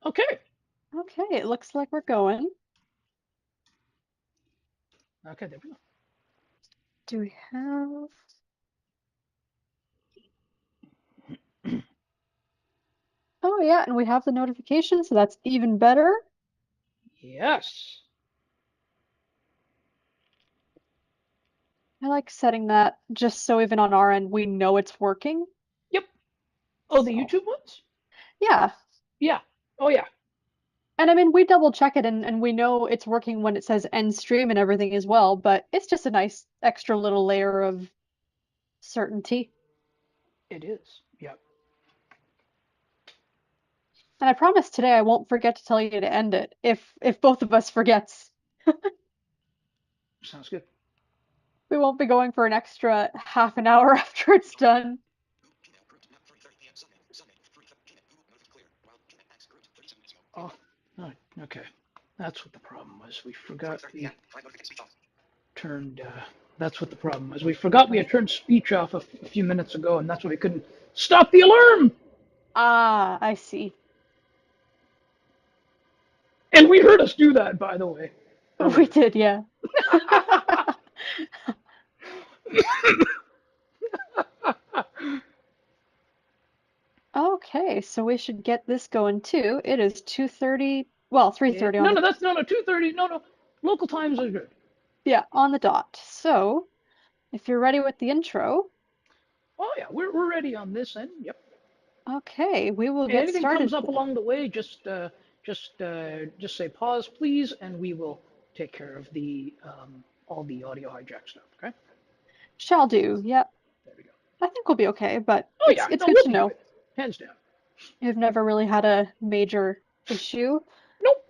Okay. Okay, it looks like we're going. Okay, there we go. Do we have... Oh yeah, and we have the notification, so that's even better. Yes. I like setting that just so even on our end we know it's working. Yep. Oh, the So YouTube ones? yeah. Yeah. Oh, yeah. And I mean we double check it and we know it's working when it says end stream and everything as well, but it's just a nice extra little layer of certainty. It is. Yep. And I promise today I won't forget to tell you to end it if both of us forgets. Sounds good. We won't be going for an extra half an hour after it's done. Oh, oh, okay. That's what the problem was. We forgot we turned. That's what the problem was. We forgot we had turned speech off a few minutes ago, and that's why we couldn't stop the alarm. Ah, I see. And we heard us do that, by the way, We earlier. did, yeah. Okay, so we should get this going too. It is 2:30, well, Yeah. 3:30 on No, the no, that's no, no. 2:30. No, no. Local times are good. yeah, on the dot. So, if you're ready with the intro, Oh yeah, we're ready on this end. Yep. okay, we will get Anything comes started. up along the way, just say pause, please, and we will take care of the all the audio hijack stuff. Okay. Shall do. Yep. There we go. I think we'll be okay, but Oh it's yeah, it's no, good we'll to be know. good, hands down. You've never really had a major issue. Nope,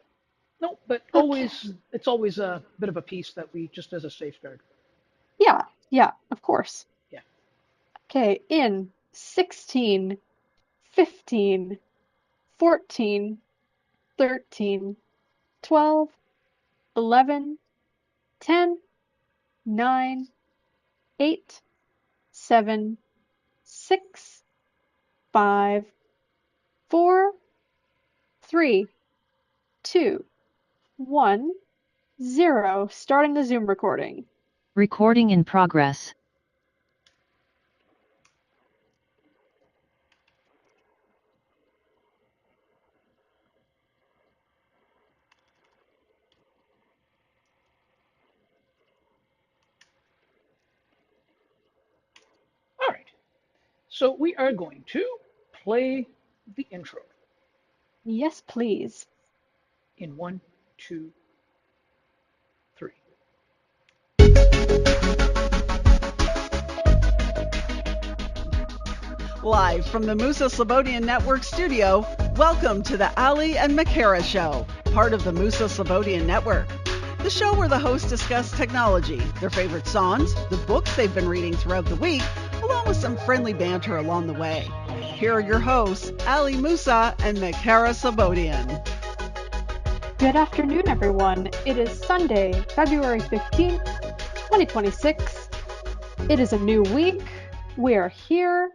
nope. But Okay. always, it's always a bit of a piece that we just as a safeguard. Yeah, yeah, of course. Yeah. Okay, in 16, 15, 14, 13, 12, 11, 10, 9, 8, 7, 6, 5, 4, 3, 2, 1, 0. Starting the Zoom recording. Recording in progress. All right. So we are going to play the intro Yes, please. in one, two, three. Live from the Musa Slobodian Network studio, welcome to the Ali and Makara Show, part of the Musa Slobodian Network. The show where the hosts discuss technology, their favorite songs, the books they've been reading throughout the week, along with some friendly banter along the way. Here are your hosts, Ali Musa and Makara Slobodian. Good afternoon, everyone. It is Sunday, February 15th, 2026. It is a new week. We are here.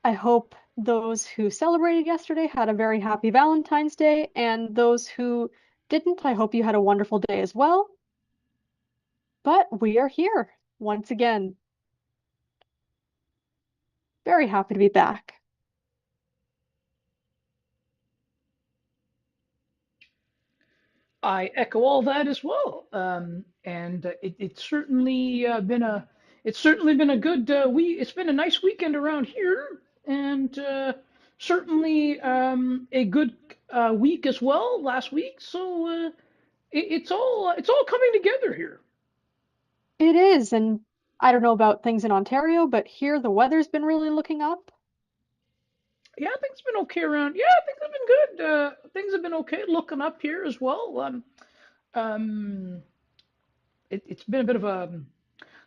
I hope those who celebrated yesterday had a very happy Valentine's Day, and those who didn't, I hope you had a wonderful day as well. But we are here once again. Very happy to be back. I echo all that as well. And it's certainly been a good week. It's been a nice weekend around here, and certainly a good week as well last week. So it's all coming together here. It is, and I don't know about things in Ontario, but here the weather's been really looking up. Yeah, things have been okay around. Yeah, things have been good. Things have been okay looking up here as well. Um, it's been a bit of a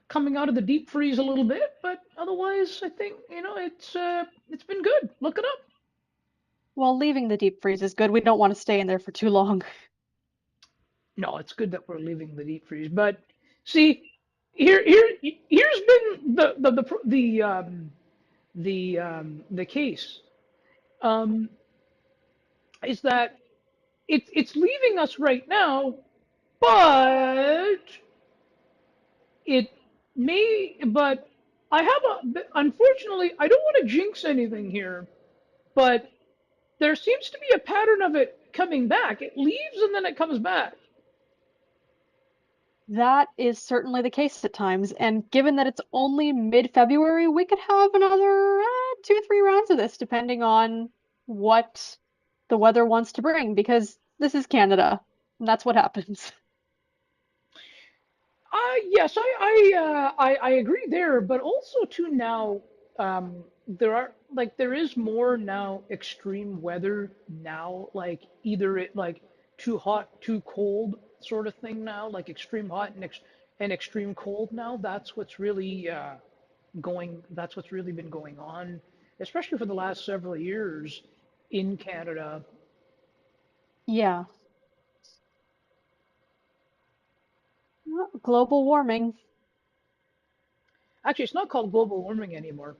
coming out of the deep freeze a little bit, but otherwise, I think it's been good. Look it up. Well, leaving the deep freeze is good. We don't want to stay in there for too long. No, it's good that we're leaving the deep freeze. But see, here's been the case. Um, is that it's leaving us right now, but it but I have unfortunately, I don't want to jinx anything here, but there seems to be a pattern of it coming back. It leaves and then it comes back. That is certainly the case at times, and given that it's only mid-February, we could have another 2, 3 rounds of this, depending on what the weather wants to bring, because this is Canada, and that's what happens. Yes, I agree there, but also too now, there is more now extreme weather now, like either it like too hot, too cold sort of thing now, like extreme hot and extreme cold now. That's what's really been going on, especially for the last several years in Canada. Yeah, global warming, Actually, it's not called global warming anymore.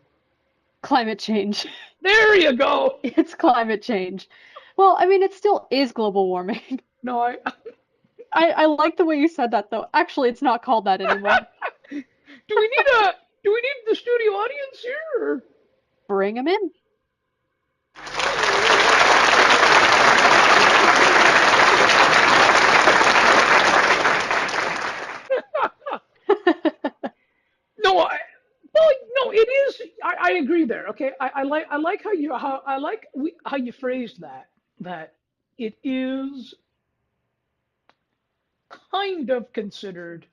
climate change. There you go. It's climate change. Well, I mean, it still is global warming. No, I I like the way you said that, though. Actually, it's not called that anymore. do we need the studio audience here? Or? Bring them in. No, well, no, it is. I agree there. Okay, I like how you phrased that. That it is kind of considered.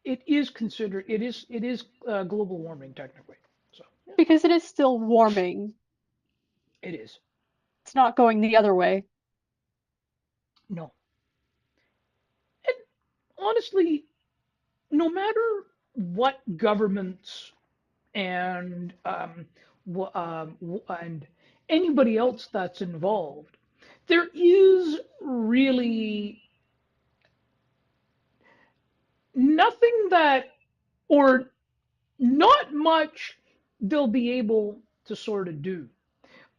It is considered. It is global warming technically. So yeah, Because it is still warming. it is. It's not going the other way. No, and honestly, no matter what governments and and anybody else that's involved, there is really nothing that, or not much, they'll be able to sort of do.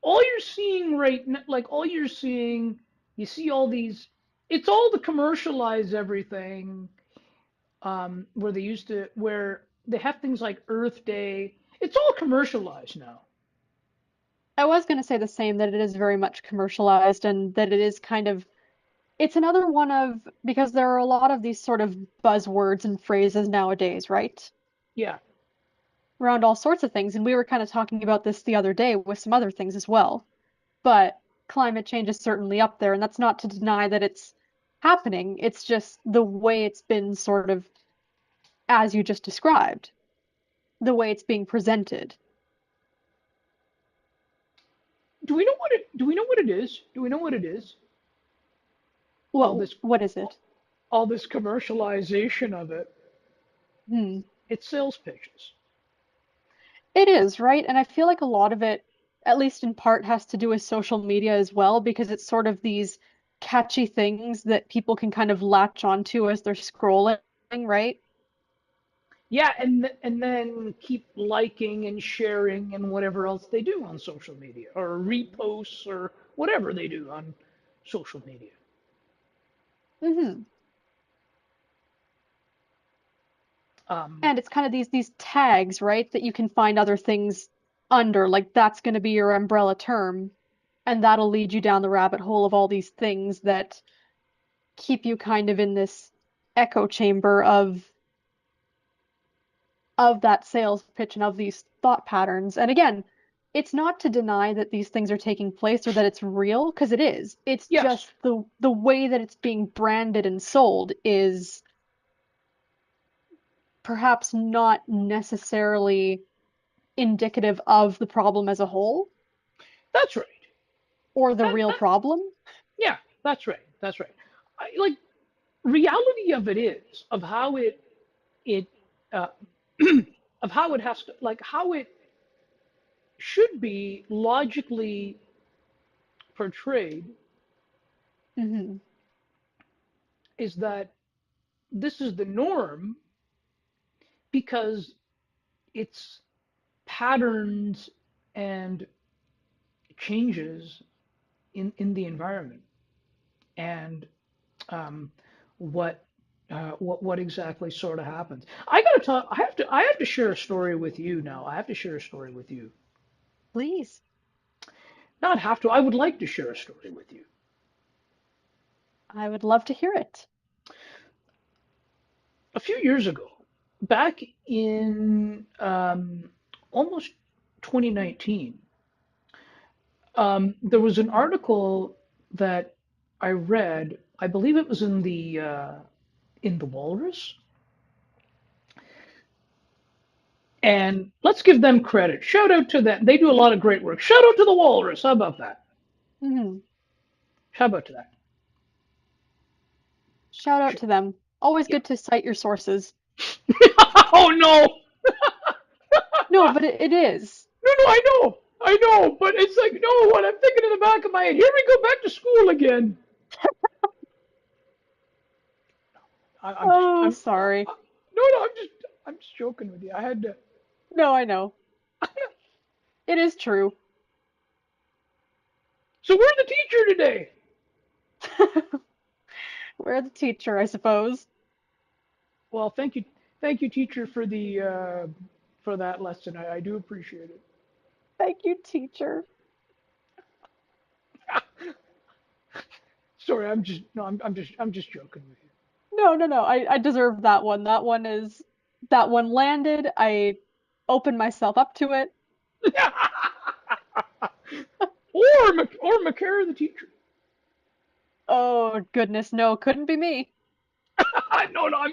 All you're seeing right now, like all you're seeing, you see all these, it's all to commercialize everything, where they have things like Earth Day. It's all commercialized now. I was going to say the same, that it is very much commercialized and that it is kind of, it's another one of, because there are a lot of these sort of buzzwords and phrases nowadays, right? Yeah, Around all sorts of things. And we were kind of talking about this the other day with some other things as well. But climate change is certainly up there, and that's not to deny that it's happening. It's just the way it's been sort of, as you just described, the way it's being presented. do we know what it is? Do we know what it is? All this What is it? all this commercialization of it. Hmm. It's sales pitches. It is, right? And I feel like a lot of it, at least in part, has to do with social media as well, because it's sort of these catchy things that people can kind of latch onto as they're scrolling, right? Yeah, and then keep liking and sharing and whatever else they do on social media, or reposts or whatever they do on social media. Hmm. Um, And it's kind of these tags, right, that you can find other things under, like that's going to be your umbrella term, and that'll lead you down the rabbit hole of all these things that keep you kind of in this echo chamber of that sales pitch and of these thought patterns. And again, it's not to deny that these things are taking place or that it's real, because it is. It's yes, just the way that it's being branded and sold is perhaps not necessarily indicative of the problem as a whole that's right. or the real That problem. yeah, that's right. That's right. Like reality of it is of how it uh, of how it has to, like how it should be logically portrayed, Hmm. is that this is the norm because it's patterns and changes in the environment. and um, what what exactly sort of happens. I gotta talk. I have to share a story with you now. I have to share a story with you. Please. Not have to. I would like to share a story with you. I would love to hear it. A few years ago, back in almost 2019, there was an article that I read. I believe it was in the Walrus, and let's give them credit. Shout out to them. They do a lot of great work. Shout out to the Walrus. How about that? Hmm. How about that? Shout out to them. Always Yeah. good to cite your sources. Oh no! No, but it is. No, no, I know, but it's like no. What I'm thinking in the back of my head. Here we go back to school again. I'm just, Oh, sorry. no, no, I'm just joking with you. I had to. No, I know. It is true. So we're the teacher today. We're the teacher, I suppose. Well, thank you, teacher, for that lesson. I do appreciate it. Thank you, teacher. Sorry, I'm just no, I'm just joking with No, no, no. I deserve that one. That one landed. I opened myself up to it. you. Or McCara the teacher. Oh, goodness, no, couldn't be me. No, no,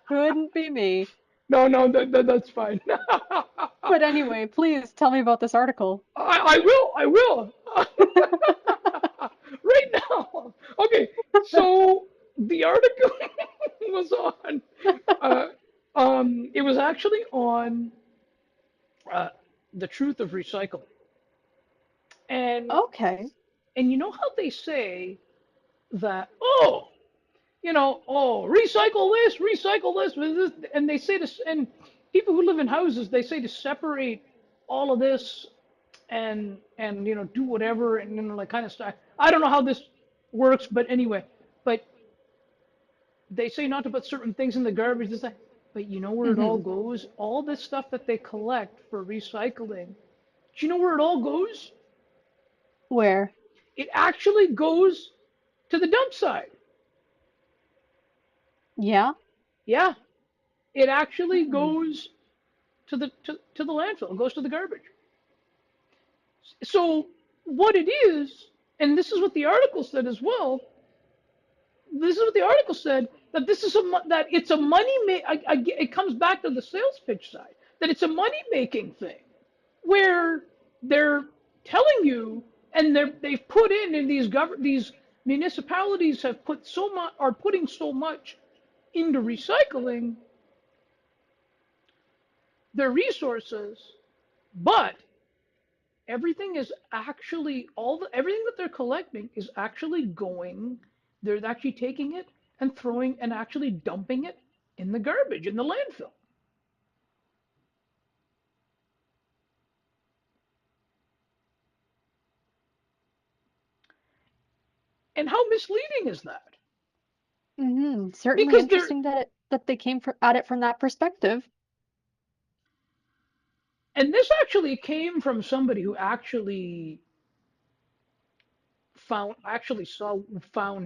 Couldn't be me. no, no, that's fine. But anyway, please tell me about this article. I will. Right now. Okay, so the article was on. Uh, it was actually on uh, the truth of recycling, and Okay. you know how they say that recycle this, and they say this, and people who live in houses they say to separate all of this and do whatever and like kind of stuff. I don't know how this works, but anyway, but they say not to put certain things in the garbage. It's like, but you know where it all Hmm. goes? All this stuff that they collect for recycling. Do you know where it all goes? Where? It actually goes to the dump site. Yeah. Yeah, it actually Hmm. goes to the landfill. It goes to the garbage. So what it is, and this is what the article said as well. This is what the article said that this is that it's a money it comes back to the sales pitch side that it's a money making thing where they're telling you and they've put in these municipalities have put so much are putting so much into recycling their resources, but everything is actually everything that they're collecting is actually going they're actually taking it and throwing and actually dumping it in the garbage in the landfill. And how misleading is that? Certainly Because they're interesting that they came at it from that perspective. and this actually came from somebody who actually found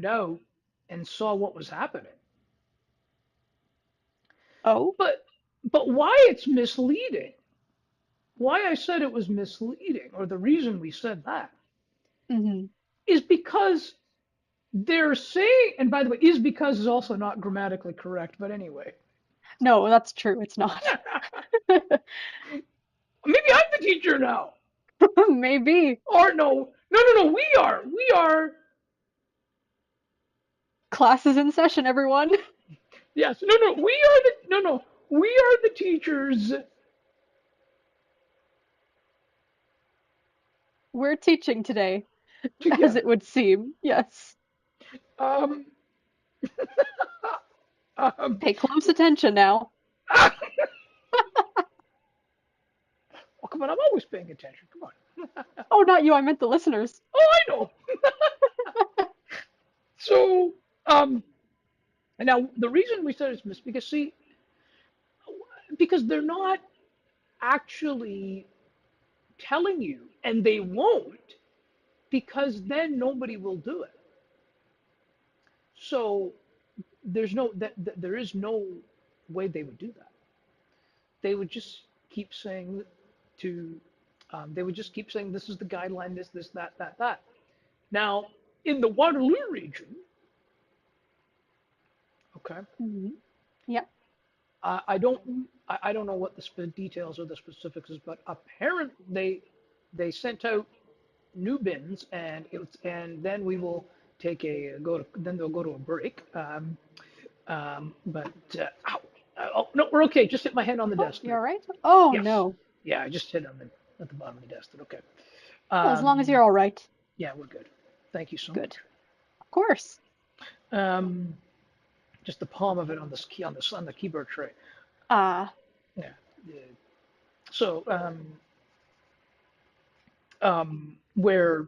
out and saw what was happening. Oh. But why it's misleading, why I said it was misleading, or the reason we said that, Hmm. is because they're saying, and by the way, is because is also not grammatically correct, but anyway. No, that's true. It's not. Maybe I'm the teacher now. Maybe. Or no, no, no, no, we are, Class is in session, everyone. yes, no, no, we are no, no, we are the teachers We're teaching today, as it together. would seem. Yes. Um, um, Pay close attention now. oh, come on, I'm always paying attention. Come on. Oh, not you. I meant the listeners. Oh, I know. So, um, and now the reason we said it's missed because see, because they're not actually telling you, and they won't, because then nobody will do it. So there is no way they would do that. They would just keep saying to, they would just keep saying this is the guideline, this, that. Now, in the Waterloo region, okay, Hmm. Yep. I don't know what the details or the specifics is, but apparently they sent out new bins, and then we will take a go to then they'll go to a break. But ow, oh no, we're okay. Just hit my head on the Oh, desk you there. all right? Oh Yes, no. yeah, I just hit on the at the bottom of the desk. Okay. Well, as long as you're Um, all right. yeah, we're good. Thank you so much. Good. Of course. Um, just the palm of it on this key on the keyboard tray. Ah. Yeah. Yeah. So where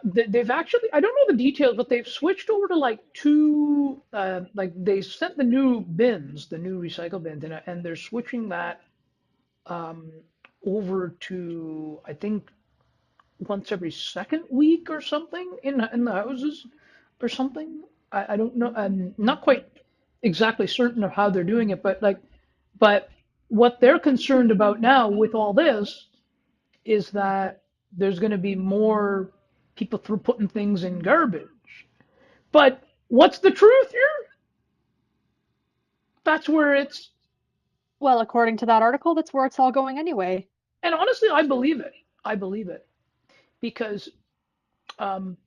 they've actually I don't know the details, but they've switched over to like two like they sent the new bins, the new recycle bins, and they're switching that um, over to I think once every second week or something in the houses or something. I don't know. I'm not quite exactly certain of how they're doing it, but what they're concerned about now with all this is that there's going to be more people through putting things in garbage. But what's the truth here? That's where it's, Well, according to that article, that's where it's all going anyway. and honestly, I believe it. I believe it because um,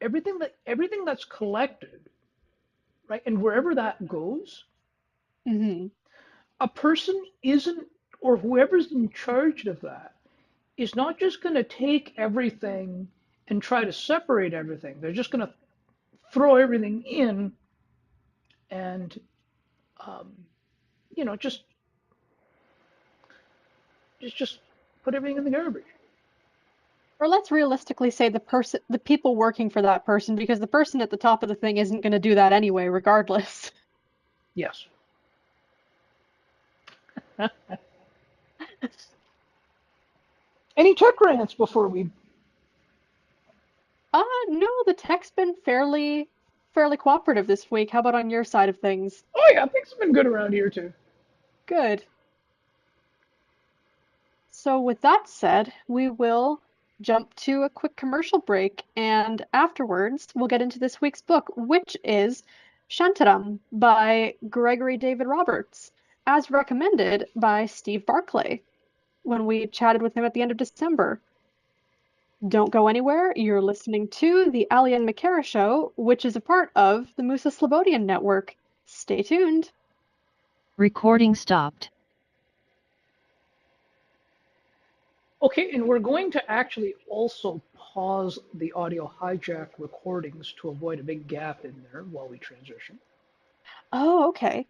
everything that's collected, right, and wherever that goes, Hmm. a person isn't, or whoever's in charge of that, is not just going to take everything and try to separate everything. They're just going to throw everything in and um, just just put everything in the garbage. Or let's realistically say the people working for that person, because the person at the top of the thing isn't going to do that anyway, regardless. Yes. Any tech rants before we? No, the tech's been fairly cooperative this week. How about on your side of things? Oh yeah, things have been good around here too. Good. So with that said, we will jump to a quick commercial break, and afterwards we'll get into this week's book, which is Shantaram by Gregory David Roberts, as recommended by Steve Barkley when we chatted with him at the end of December. Don't go anywhere. You're listening to the Ali and McCara Show, which is a part of the Musa Slobodian Network. Stay tuned. Recording stopped. Okay, and we're going to actually also pause the audio hijack recordings to avoid a big gap in there while we transition. Oh, okay.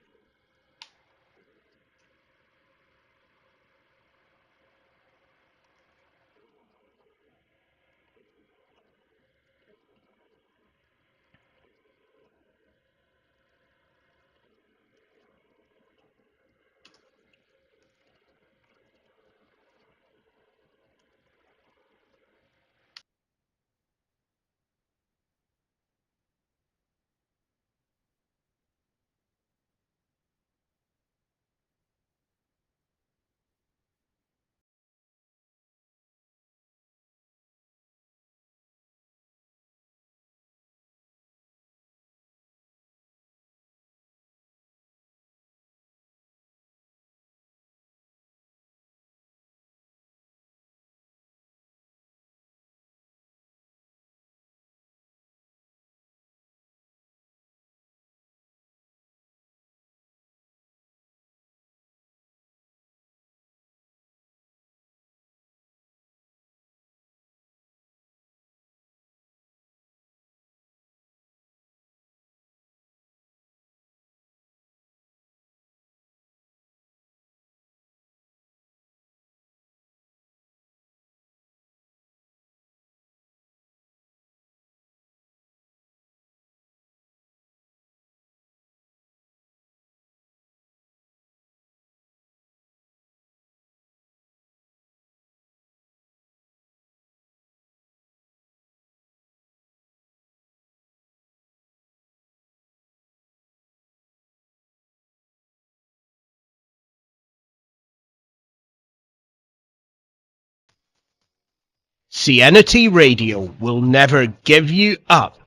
Cianity Radio will never give you up.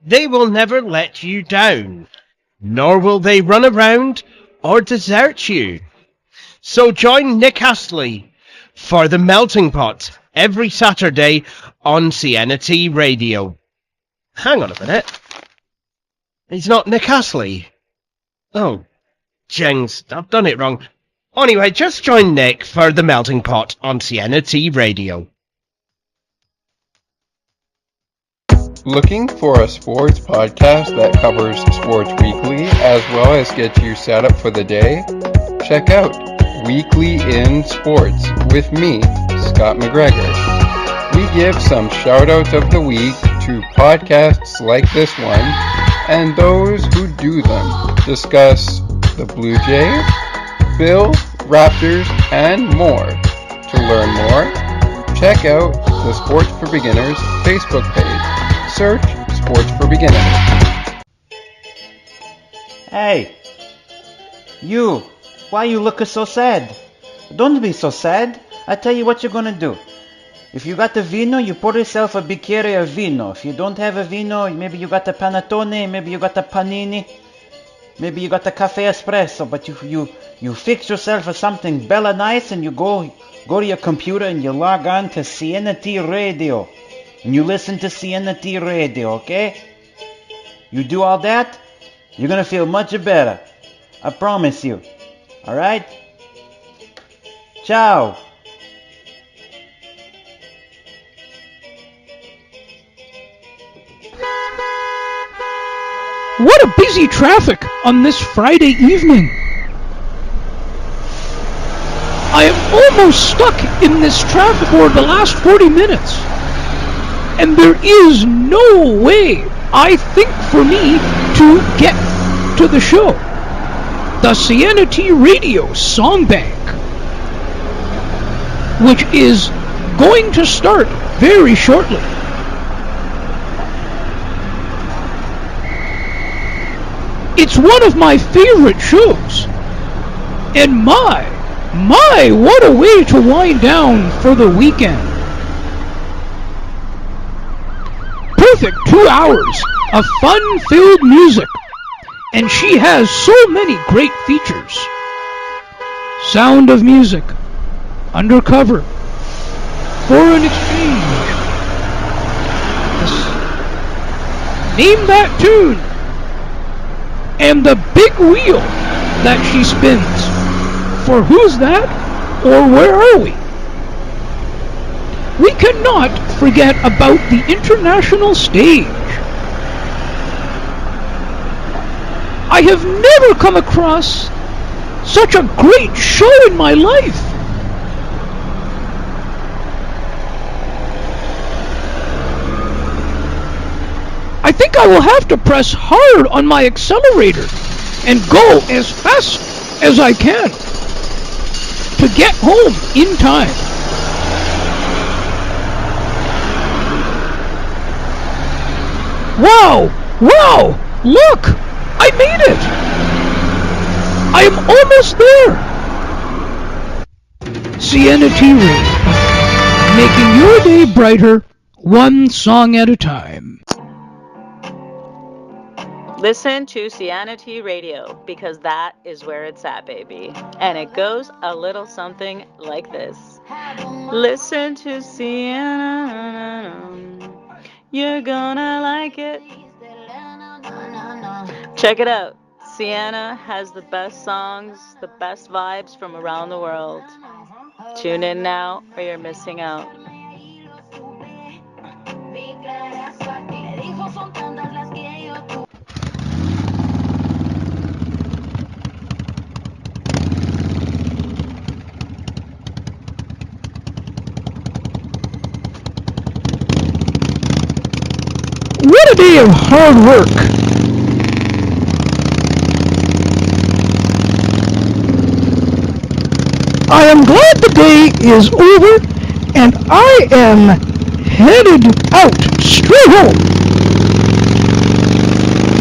They will never let you down, nor will they run around or desert you. So join Nick Astley for The Melting Pot every Saturday on Cianity Radio. Hang on a minute. He's not Nick Astley. Oh, jings, I've done it wrong. Anyway, just join Nick for The Melting Pot on Cianity Radio. Looking for a sports podcast that covers sports weekly as well as gets you set up for the day? Check out Weekly in Sports with me, Scott McGregor. We give some shout-outs of the week to podcasts like this one and those who do them. Discuss the Blue Jays, Bills, Raptors, and more. To learn more, check out the Sports for Beginners Facebook page. Search Sports for Beginners. Hey, you, why you looking so sad? Don't be so sad. I tell you what you're gonna do. If you got the vino, you pour yourself a bicchiere of vino. If you don't have a vino, maybe you got the panettone, maybe you got the panini, maybe you got the cafe espresso, but you fix yourself for something bella nice and you go to your computer and you log on to CNT Radio. And you listen to CNT Radio, okay? You do all that, you're gonna feel much better. I promise you. Alright? Ciao. What a busy traffic on this Friday evening. I am almost stuck in this traffic for the last 40 minutes. And there is no way, I think, for me to get to the show. The Cianity Radio Song Bank, which is going to start very shortly. It's one of my favorite shows. And my, what a way to wind down for the weekend. Perfect 2 hours of fun-filled music, and she has so many great features. Sound of Music, Undercover, Foreign Exchange, Name That Tune, and the big wheel that she spins for Who's That or Where Are We? We cannot forget about the international stage. I have never come across such a great show in my life. I think I will have to press hard on my accelerator and go as fast as I can to get home in time. Wow, look, I made it. I am almost there. Cianity Radio, making your day brighter, one song at a time. Listen to Cianity Radio, because that is where it's at, baby. And it goes a little something like this. Listen to Cianity. You're gonna like it. Check it out. Sienna has the best songs, the best vibes from around the world. Tune in now or you're missing out. What a day of hard work. I am glad the day is over and I am headed out straight home.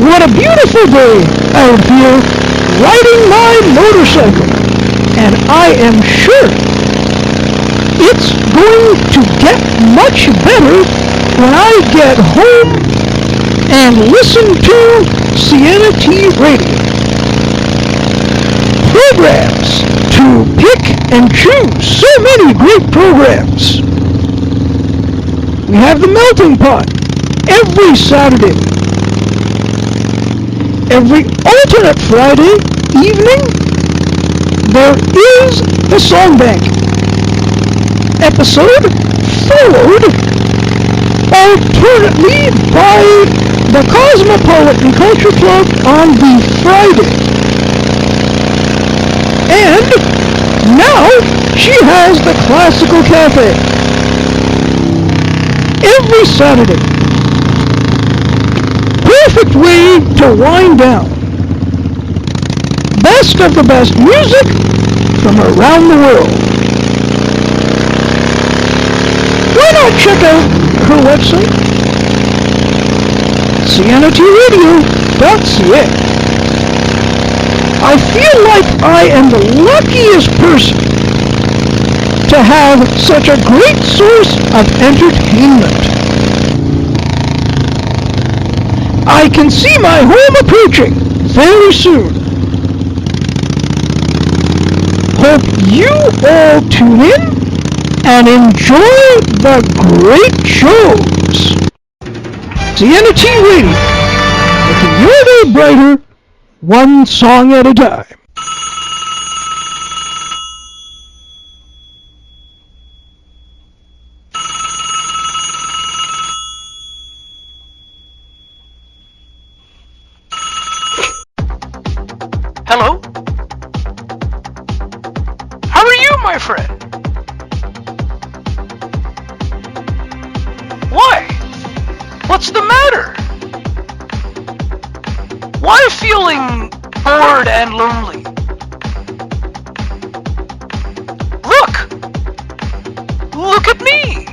What a beautiful day out here riding my motorcycle, and I am sure it's going going to get much better when I get home and listen to CNT Radio. Programs to pick and choose. So many great programs. We have the Melting Pot every Saturday. Every alternate Friday evening, there is the Song Bank episode, followed alternately by the Cosmopolitan Culture Club on the Friday. And now she has the Classical Cafe every Saturday. Perfect way to wind down. Best of the best music from around the world. Why not check out her website? cntradio.ca. I feel like I am the luckiest person to have such a great source of entertainment. I can see my home approaching very soon. Hope you all tune in and enjoy the great shows. CNT Radio, making your day brighter, one song at a time. Hello? How are you, my friend? Why? What's the matter? Why feeling bored and lonely? Look at me.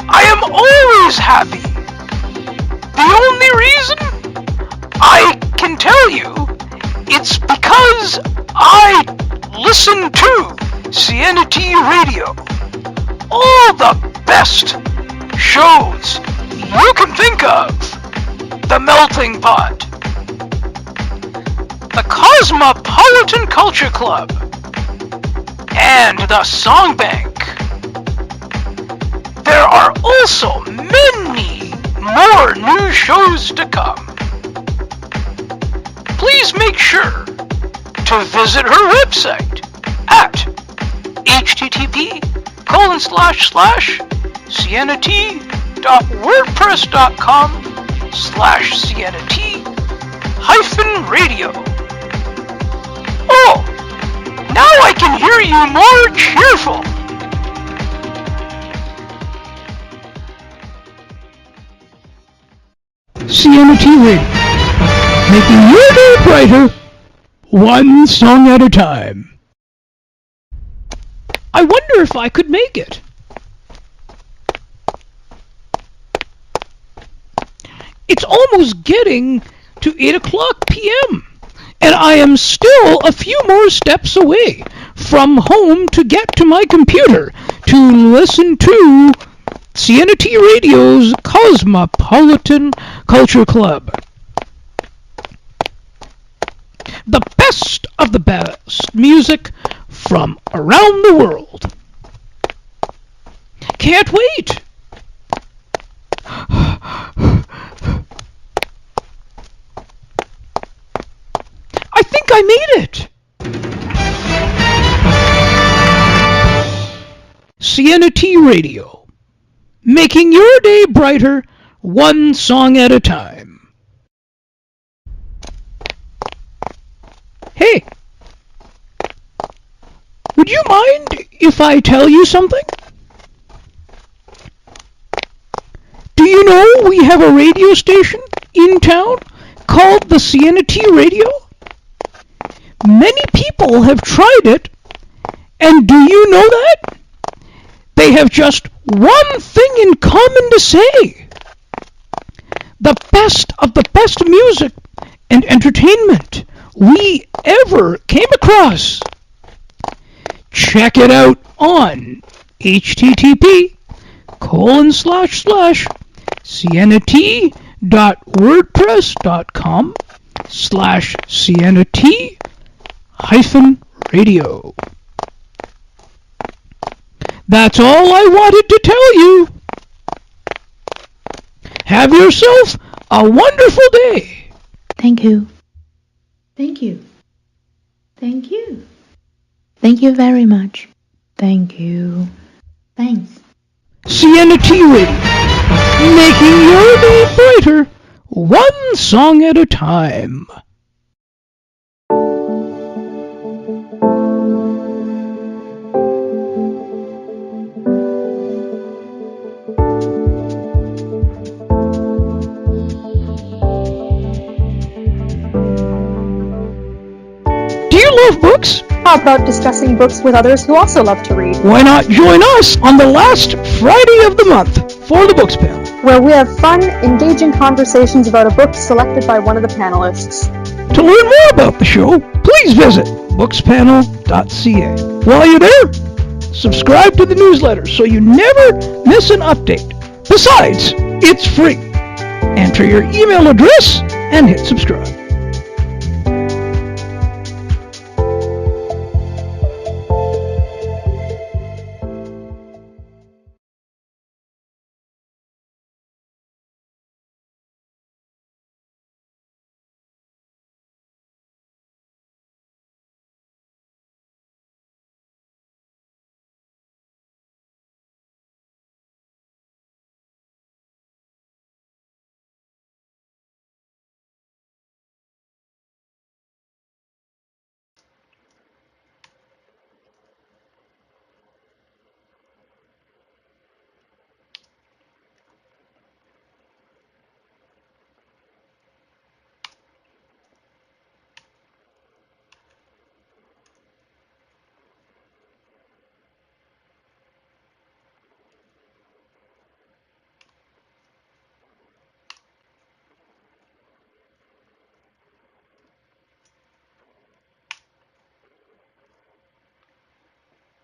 I am always happy. The only reason? I can tell you, it's because I listen to CNT Radio. All the best shows you can think of. The Melting Pot, the Cosmopolitan Culture Club, and the Song Bank. There are also many more new shows to come. Please make sure to visit her website at http://cnt.wordpress.com/cnt-radio. Oh, now I can hear you more cheerful. CNT Radio, making your day brighter, one song at a time. I wonder if I could make it. It's almost getting to 8 o'clock p.m., and I am still a few more steps away from home to get to my computer to listen to CNT Radio's Cosmopolitan Culture Club. The best of the best music from around the world. Can't wait. I think I made it. CNT Radio, making your day brighter, one song at a time. Hey, would you mind if I tell you something? Do you know we have a radio station in town called the CNT Radio? Many people have tried it, and do you know that? They have just one thing in common to say. The best of the best music and entertainment we ever came across. Check it out on http://siennaT.wordpress.com/siennaT-radio. That's all I wanted to tell you. Have yourself a wonderful day. Thank you. Thank you. Thank you. Thank you very much. Thank you. Thanks. Sienna T Radio, making your day brighter, one song at a time. Do you love books? How about discussing books with others who also love to read? Why not join us on the last Friday of the month for the Books Panel, where we have fun, engaging conversations about a book selected by one of the panelists. To learn more about the show, please visit bookspanel.ca. While you're there, subscribe to the newsletter so you never miss an update. Besides, it's free. Enter your email address and hit subscribe.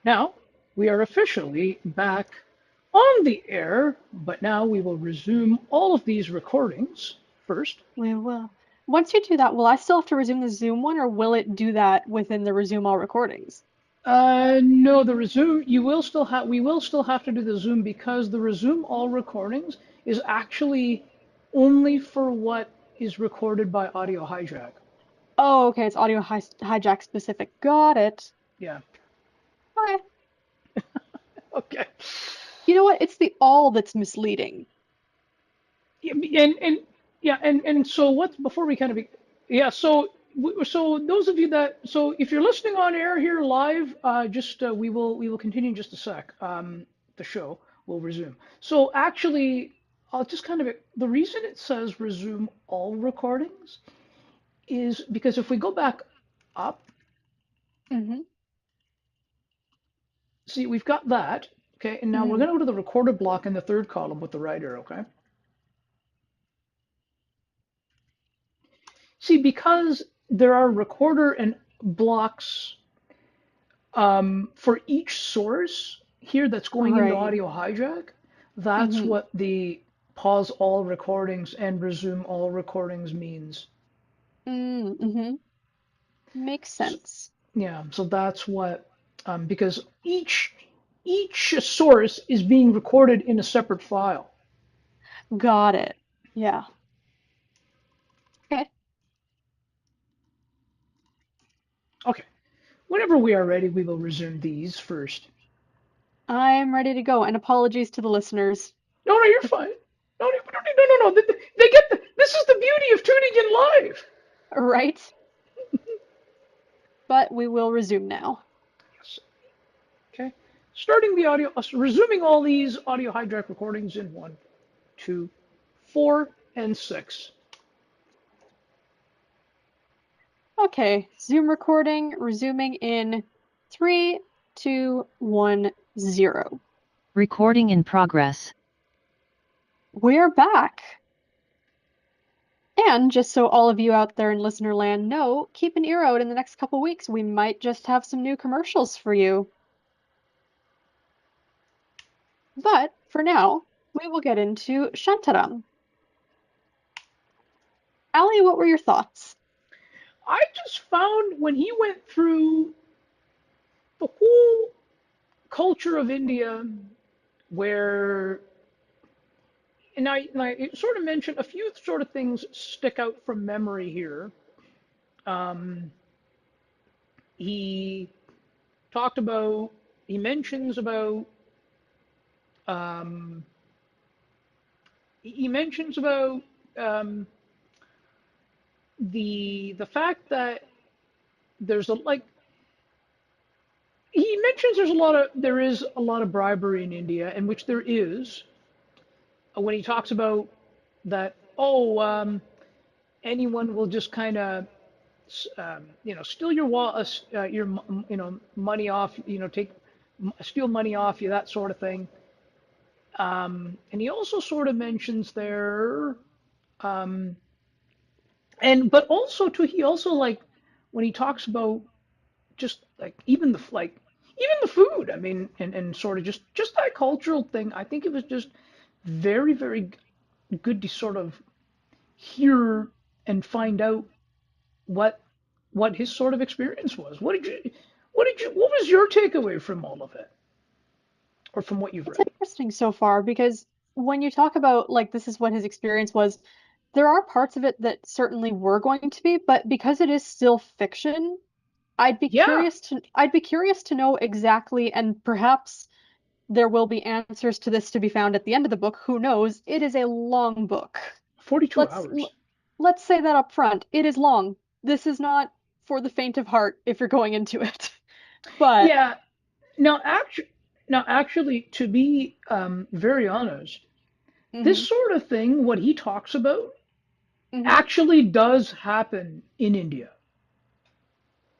Now, we are officially back on the air, but now we will resume all of these recordings first. We will. Once you do that, will I still have to resume the Zoom one, or will it do that within the resume all recordings? No, the resume, we will still have to do the Zoom because the resume all recordings is actually only for what is recorded by audio hijack. Oh, okay, it's audio hijack specific. Got it. Yeah. Okay. Okay. You know what? It's the all that's misleading. And so what before we kind of yeah, so those of you so if you're listening on air here live, just we will continue in just a sec. The show will resume. So actually, I'll just kind of the reason it says resume all recordings is because if we go back up, Mm-hmm. see we've got that, okay, and now we're going to go to the recorded block in the third column with the right arrow, okay. See, because there are recorder and blocks for each source here that's going into Right. audio hijack, that's what the pause all recordings and resume all recordings means. Mm-hmm. Makes sense. Yeah, so that's what, because each source is being recorded in a separate file. Got it. Yeah. Okay. Okay, whenever we are ready, we will resume these first. I'm ready to go, and apologies to the listeners. No, you're fine. No. They get this is the beauty of tuning in live. Right? But we will resume now. Yes. Okay. Starting the audio, resuming all these audio hijack recordings in 1, 2, 4, and 6. Okay, Zoom recording, resuming in 3, 2, 1, 0. Recording in progress. We're back. And just so all of you out there in listener land know, keep an ear out in the next couple weeks. We might just have some new commercials for you. But for now, we will get into Shantaram. Ali, what were your thoughts? I just found when he went through the whole culture of India, where and I sort of mentioned a few sort of things stick out from memory here. Um, he talked about, he mentions about, um, he mentions about um, the fact that there's a like he mentions there is a lot of bribery in India, and which there is when he talks about that. Anyone will just kind of steal your money off, take steal money off you, that sort of thing. And he also sort of mentions there, um, and but also too, he also like when he talks about just like even the food. I mean, and sort of just that cultural thing. I think it was just very good to sort of hear and find out what his sort of experience was. What was your takeaway from all of it, or from what you've It's read? interesting so far because when you talk about like this is what his experience was, there are parts of it that certainly were going to be, but because it is still fiction, Yeah, I'd be curious to know exactly, and perhaps there will be answers to this to be found at the end of the book. Who knows? It is a long book. 42 Let's hours. let's say that up front. It is long. This is not for the faint of heart if you're going into it. But Yeah. Now, actually, to be very honest, this mhm, sort of thing, what he talks about, mhm. actually does happen in India.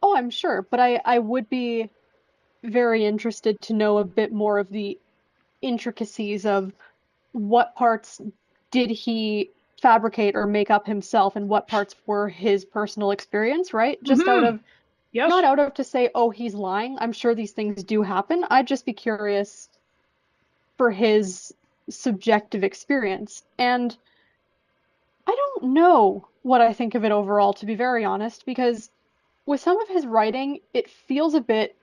Oh, I'm sure, but I would be very interested to know a bit more of the intricacies of what parts did he fabricate or make up himself and what parts were his personal experience, right? Just out Hmm. of not Yes. out of to say, oh, he's lying. I'm sure these things do happen. I'd just be curious for his subjective experience. And I don't know what I think of it overall, to be very honest, because with some of his writing, it feels a bit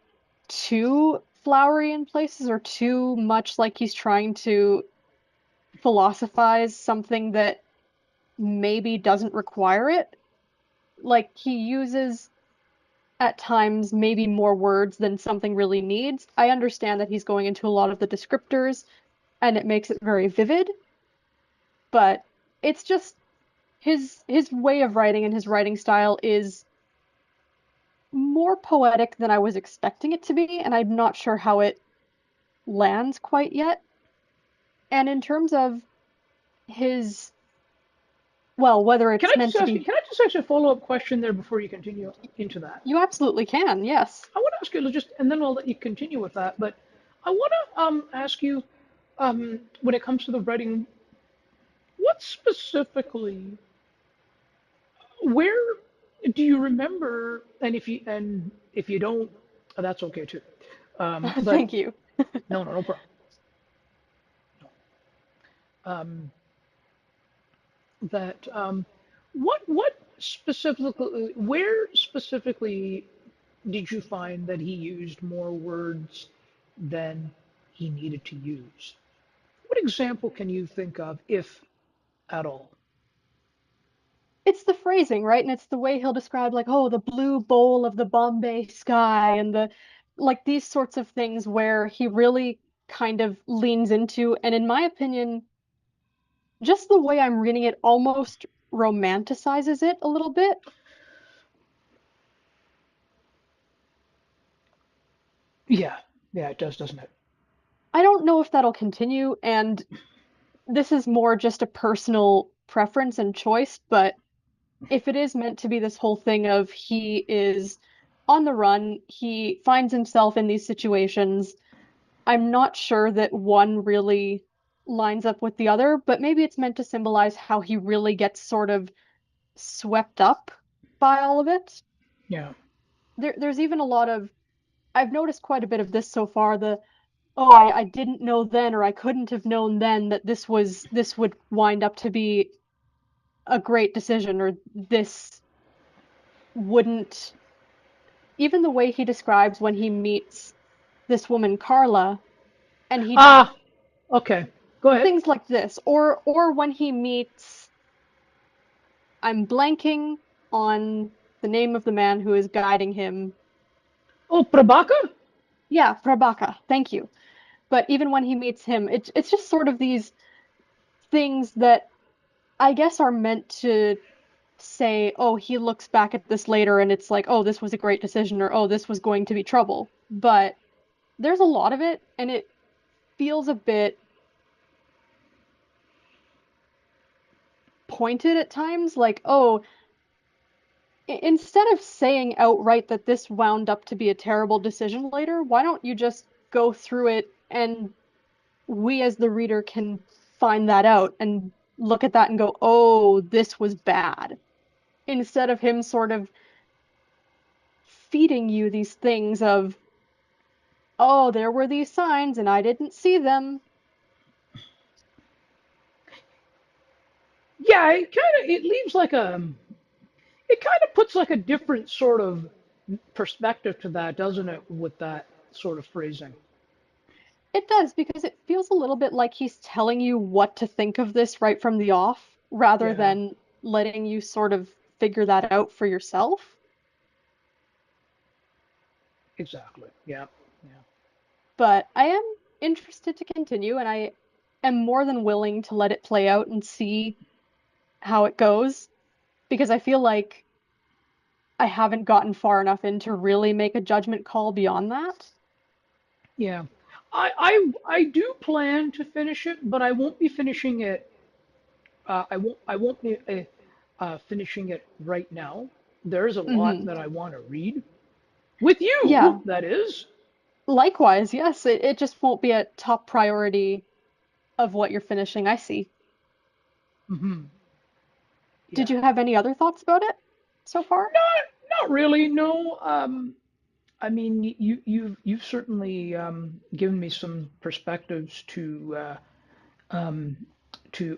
too flowery in places or too much like he's trying to philosophize something that maybe doesn't require it. Like he uses at times maybe more words than something really needs. I understand that he's going into a lot of the descriptors and it makes it very vivid, but it's just his way of writing and his writing style is more poetic than I was expecting it to be, and I'm not sure how it lands quite yet. And in terms of his, well, whether Can it's I meant just to ask you? be, Can I just ask you a follow-up question there before you continue into that? you absolutely can, yes. I want to ask you just, and then I'll let you continue with that. But I want to ask you, when it comes to the writing, what specifically, where do you remember? And if you don't, that's okay too. But Thank you. no problem. Um, that what specifically, where specifically did you find that he used more words than he needed to use? What example can you think of, if at all? It's the phrasing, right? And it's the way he'll describe like, oh, the blue bowl of the Bombay sky and the like these sorts of things where he really kind of leans into, and in my opinion, just the way I'm reading it almost romanticizes it a little bit. Yeah, yeah, it does, doesn't it? I don't know if that'll continue, and this is more just a personal preference and choice, but if it is meant to be this whole thing of he is on the run, he finds himself in these situations, I'm not sure that one really lines up with the other, but maybe it's meant to symbolize how he really gets sort of swept up by all of it. Yeah. There's even a lot of, I've noticed quite a bit of this so far, oh, I didn't know then, or I couldn't have known then that this would wind up to be a great decision, or this wouldn't. Even the way he describes when he meets this woman Carla, and he Ah, okay. Go ahead. things like this, or when he meets, I'm blanking on the name of the man who is guiding him. Oh, Prabhaka? Yeah, Prabhaka, thank you. But even when he meets him, it's just sort of these things that I guess are meant to say, oh, he looks back at this later and it's like, oh, this was a great decision, or oh, this was going to be trouble. But there's a lot of it, and it feels a bit pointed at times, like, oh, instead of saying outright that this wound up to be a terrible decision later, why don't you just go through it and we as the reader can find that out and look at that and go, oh, this was bad. Instead of him sort of feeding you these things of, oh, there were these signs and I didn't see them. Yeah, it leaves like it kind of puts like a different sort of perspective to that, doesn't it, with that sort of phrasing? It does, because it feels a little bit like he's telling you what to think of this right from the off, rather Yeah, than letting you sort of figure that out for yourself. exactly. Yeah, yeah. But I am interested to continue, and I am more than willing to let it play out and see how it goes, because I feel like I haven't gotten far enough in to really make a judgment call beyond that. Yeah. I do plan to finish it, but I won't be finishing it. I won't be finishing it right now. There's a lot Hmm. that I want to read with Yeah, you. That is. likewise, yes, it just won't be a top priority of what you're finishing, I see. Hmm. Did Yeah. you have any other thoughts about it so far? Not really. No. I mean, you've certainly given me some perspectives um, to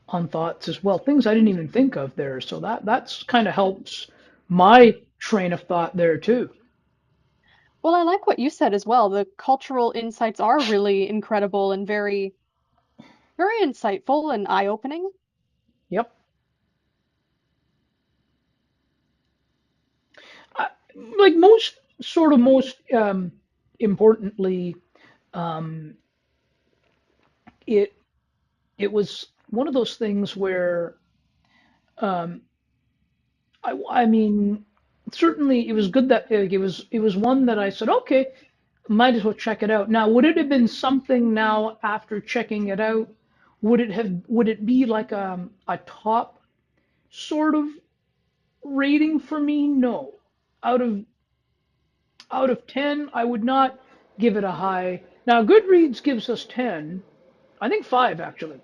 on thoughts as well, things I didn't even think of there. So that's kind of helps my train of thought there too. Well, I like what you said as well. The cultural insights are really incredible and very, very insightful and eye-opening. Yep. I, like most importantly, um, it it was one of those things where um, I mean, certainly it was good that it was one that I said, okay, might as well check it out. Now, would it have been something now after checking it out? Would it be like a top sort of rating for me? No. Out of out of 10, I would not give it a high. Now, Goodreads gives us 10. I think 5 actually.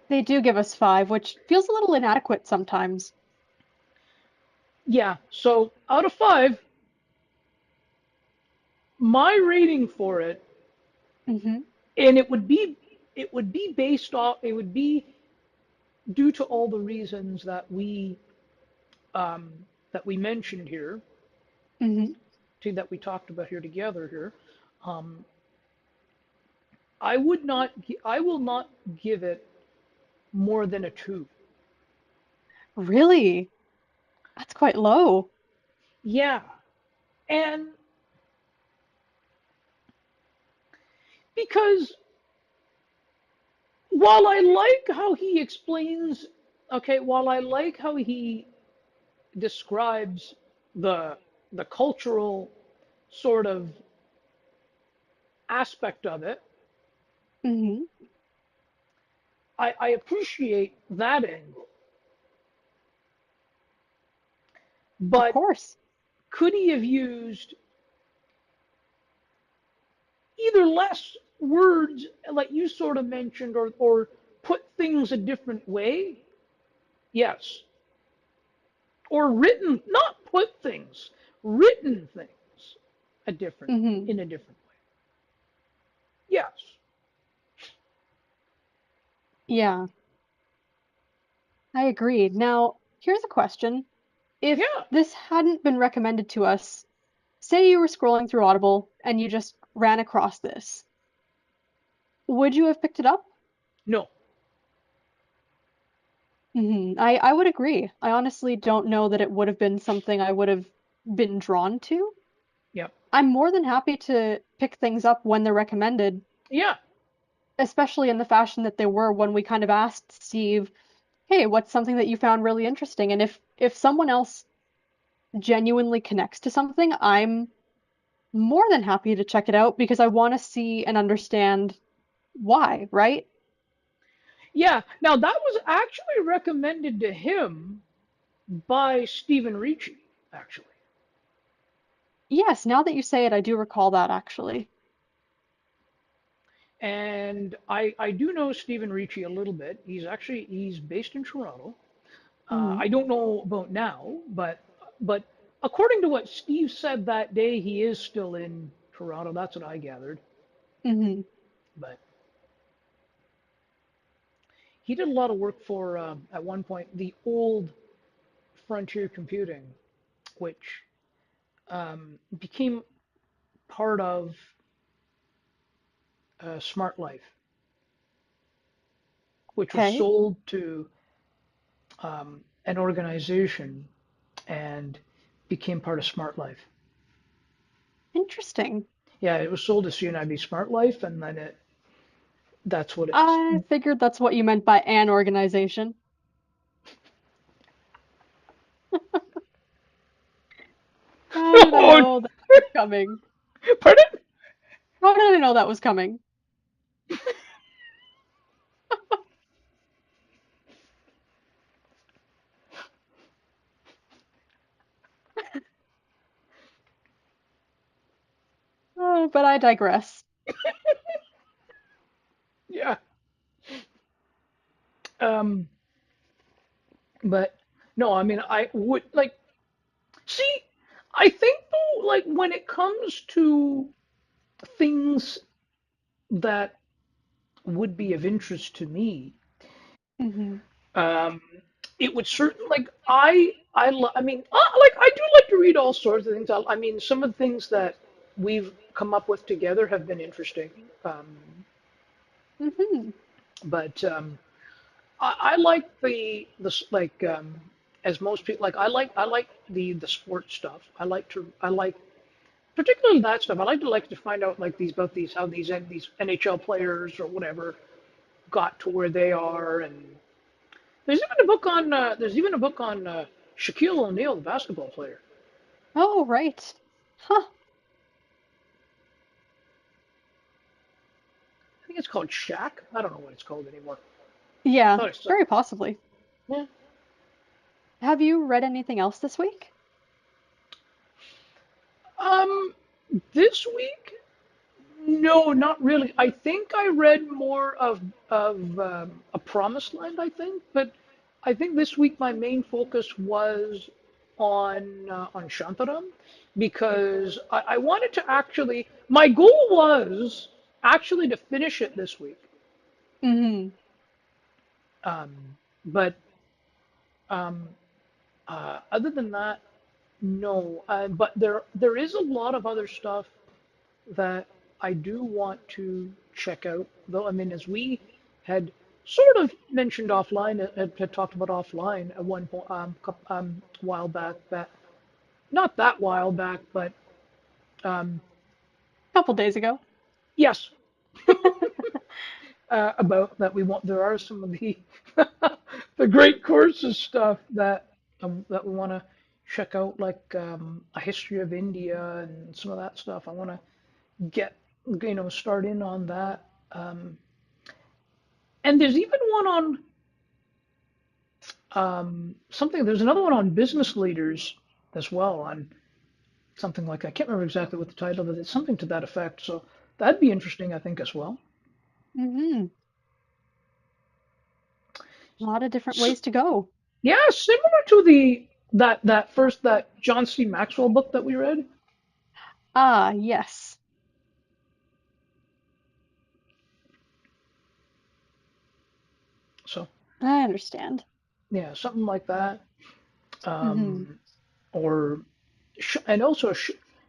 They do give us five, which feels a little inadequate sometimes. Yeah. So, out of 5, my rating for it, Hmm. and it would be based off it would be due to all the reasons um, that we mentioned here, Hmm. that we talked about here together here. Um, I will not give it more than a 2. Really? That's quite low. Yeah, and because while I like how he explains, okay, while I like how he describes the the cultural sort of aspect of it, Hmm. I appreciate that angle. Of But course. could he have used either less words, like you sort of mentioned, or put things a different way? Yes. Or written, not put things, written things a different Hmm. in a different way. Yes. Yeah, I agree. Now, here's a question. If Yeah. this hadn't been recommended to us, say you were scrolling through Audible and you just ran across this, would you have picked it up? No. I would agree. I honestly don't know that it would have been something I would have been drawn to. Yep. I'm more than happy to pick things up when they're recommended, Yeah. especially in the fashion that they were when we kind of asked Steve, "Hey, what's something that you found really interesting?" And if someone else genuinely connects to something, I'm more than happy to check it out because I want to see and understand why, right? Yeah. Now that was actually recommended to him by Stephen Ricci, actually. Yes, now that you say it, I do recall that actually. And I do know Stephen Ricci a little bit. He's based in Toronto. Hmm. I don't know about now, but according to what Steve said that day, he is still in Toronto. That's what I gathered. Hmm. But he did a lot of work for at one point the old Frontier Computing, which became part of Smart Life, which was Okay, sold to an organization and became part of Smart Life. interesting. Yeah, it was sold to CNIB Smart Life, and then that's what it's. I figured that's what you meant by an organization. How did I Oh, know that was coming? pardon? How did I know that was coming? But I digress. Yeah. Um, but no, I mean, I would like see. I think though, like when it comes to things that would be of interest to me, Hmm. um, it would certainly like I mean, like I do like to read all sorts of things. I mean, some of the things that we've come up with together have been interesting. Hmm. But I like like as most people like I like the sports stuff. I like particularly that stuff. I like to find out like these about these how these NHL players or whatever got to where they are, and there's even a book on Shaquille O'Neal, the basketball player. Oh, right. Huh. I think it's called Shaq. I don't know what it's called anymore. I Yeah, thought I saw. very possibly. Yeah. Have you read anything else this week? Um, this week, no, not really. I think I read more of A Promised Land, I think, but I think this week my main focus was on Shantaram because I wanted to actually my goal was actually to finish it this week. Hmm. But um, other than that, no. But there is a lot of other stuff that I do want to check out, though. I mean, as we had sort of mentioned offline, had talked about offline at one point, while back, that not that while back, but um, Couple days ago. yes, about that we want. There are some of the the great courses stuff that we want to check out, like a history of India and some of that stuff. I want to get start in on that. And there's even one on something. There's another one on business leaders as well, on something like I can't remember exactly what the title of it. It's something to that effect. So that'd be interesting, I think, as well. Hmm. A lot of different So, ways to go. yeah, similar to the that John C. Maxwell book that we read. Ah, yes. So I understand. yeah, something like that. Hmm. Or and also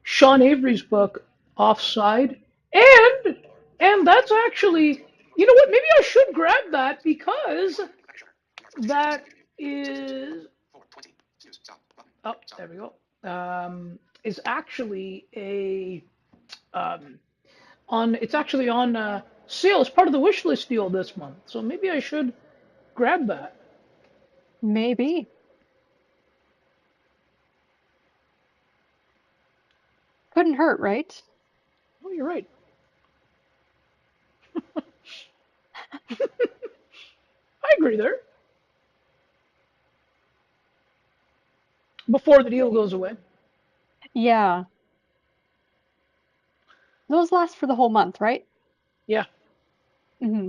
Sean Avery's book Offside, and that's actually, you know what? Maybe I should grab that because that is, oh, there we go. Is actually a um, on it's actually on sale as part of the wish list deal this month. So maybe I should grab that. Maybe. Couldn't hurt, right? Oh, you're right. I agree there. Before the deal goes away. Yeah. Those last for the whole month, right? Yeah.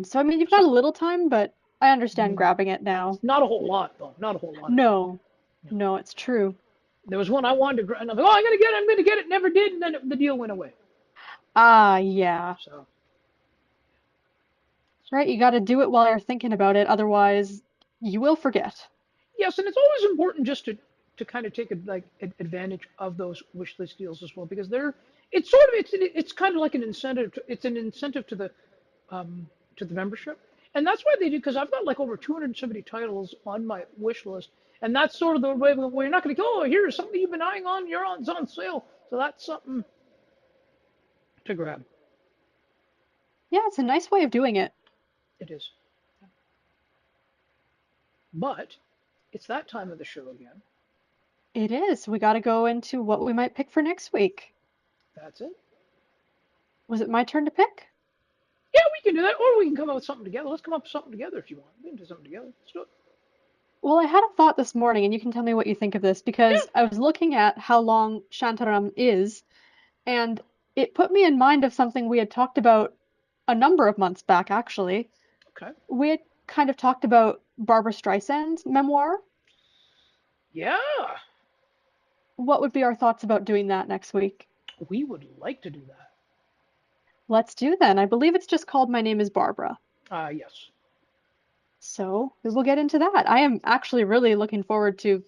So, I mean, you've got So, a little time, but I understand grabbing it now. not a whole lot though. Not a whole lot of time. No. Yeah. No, it's true. There was one I wanted to grab, and I was like, oh, I'm gonna get it. Never did, and then the deal went away. Ah, yeah. So Right, you got to do it while you're thinking about it, otherwise you will forget. yes, and it's always important just to kind of take advantage of those wish list deals as well, because it's sort of it's kind of like an incentive. It's an incentive um, to the membership, and that's why they do. Because I've got like over 270 titles on my wish list, and that's sort of the way where you're not going to go. Oh, here's something you've been eyeing on. It's on sale, so that's something to grab. Yeah, it's a nice way of doing it. It is. But it's that time of the show again. It is. We got to go into what we might pick for next week. That's it. Was it my turn to pick? Yeah, we can do that, or we can come up with something together. Let's come up with something together if you want. We can do something together. Let's do it. Well, I had a thought this morning, and you can tell me what you think of this, because Yeah. I was looking at how long Shantaram is, and it put me in mind of something we had talked about a number of months back, actually. Okay. We had kind of talked about Barbara Streisand's memoir. Yeah. What would be our thoughts about doing that next week? We would like to do that. Let's do then. I believe it's just called My Name is Barbara. Yes. So we will get into that. I am actually really looking forward to,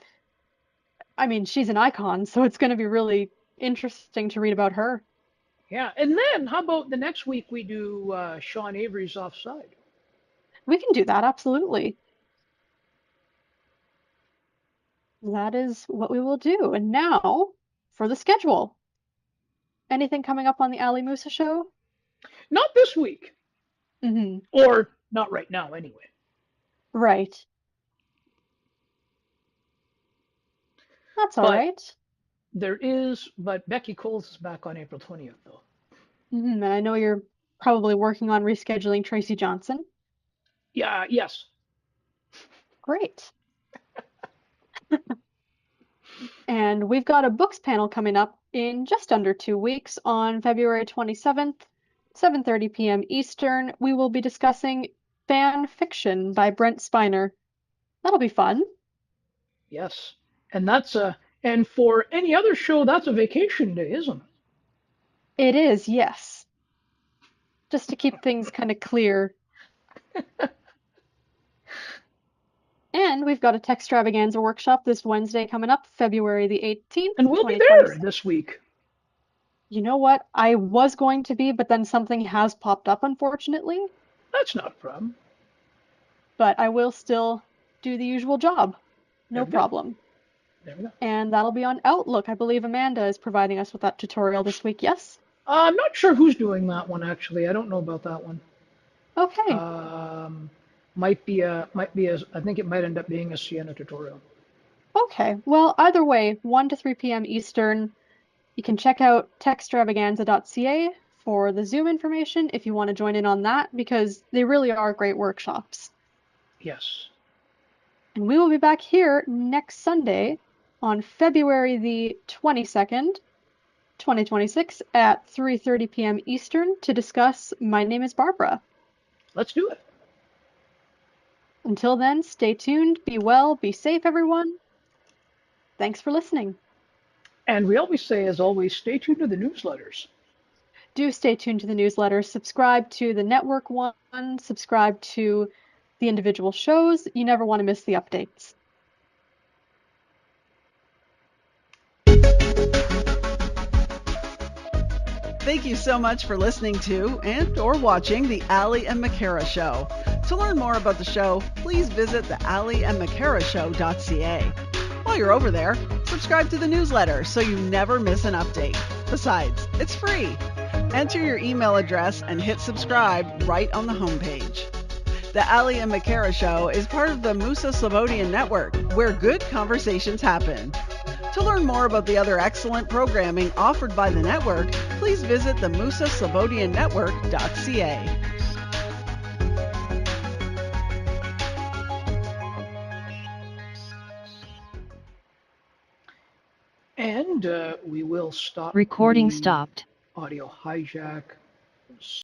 I mean, she's an icon, so it's going to be really interesting to read about her. Yeah. And then how about the next week we do Sean Avery's Offside? We can do that, absolutely. That is what we will do. And now for the schedule. Anything coming up on the Ali Musa show? Not this week, Mm-hmm. or not right now, anyway. Right. That's all But right. but Becky Coles is back on April 20th, though. And I know you're probably working on rescheduling Tracy Johnson. Yeah. Yes. Great. And we've got a books panel coming up in just under 2 weeks on February 27th, 7:30 p.m. Eastern. We will be discussing Fan Fiction by Brent Spiner. That'll be fun. Yes. And and for any other show, that's a vacation day, isn't it? It is, yes. Just to keep things kind of clear. And we've got a Textravaganza workshop this Wednesday coming up, February the 18th, And we'll be there 2026. this week. You know what? I was going to be, but then something has popped up, unfortunately. That's not a problem. But I will still do the usual job. No There we go. problem. There we go. And that'll be on Outlook. I believe Amanda is providing us with that tutorial this week, yes? I'm not sure who's doing that one, actually. I don't know about that one. Okay. I think it might end up being a Sienna tutorial. Okay. Well, either way, 1 to 3 p.m. Eastern. You can check out textravaganza.ca for the Zoom information if you want to join in on that, because they really are great workshops. Yes. And we will be back here next Sunday on February the 22nd, 2026 at 3:30 p.m. Eastern to discuss My Name is Barbara. Let's do it. Until then, stay tuned, be well, be safe, everyone. Thanks for listening. And we always say, as always, stay tuned to the newsletters. Do stay tuned to the newsletter. Subscribe to the network one. Subscribe to the individual shows. You never want to miss the updates. Thank you so much for listening to and or watching the Ali and McCara Show. To learn more about the show, please visit the aliandmccarashow.ca. While you're over there, subscribe to the newsletter so you never miss an update. Besides, it's free. Enter your email address and hit subscribe right on the homepage. The Ali and McCara Show is part of the Musa Slobodian Network, where good conversations happen. To learn more about the other excellent programming offered by the network, please visit the musaslobodiannetwork.ca. And we will stop Recording the stopped. audio hijack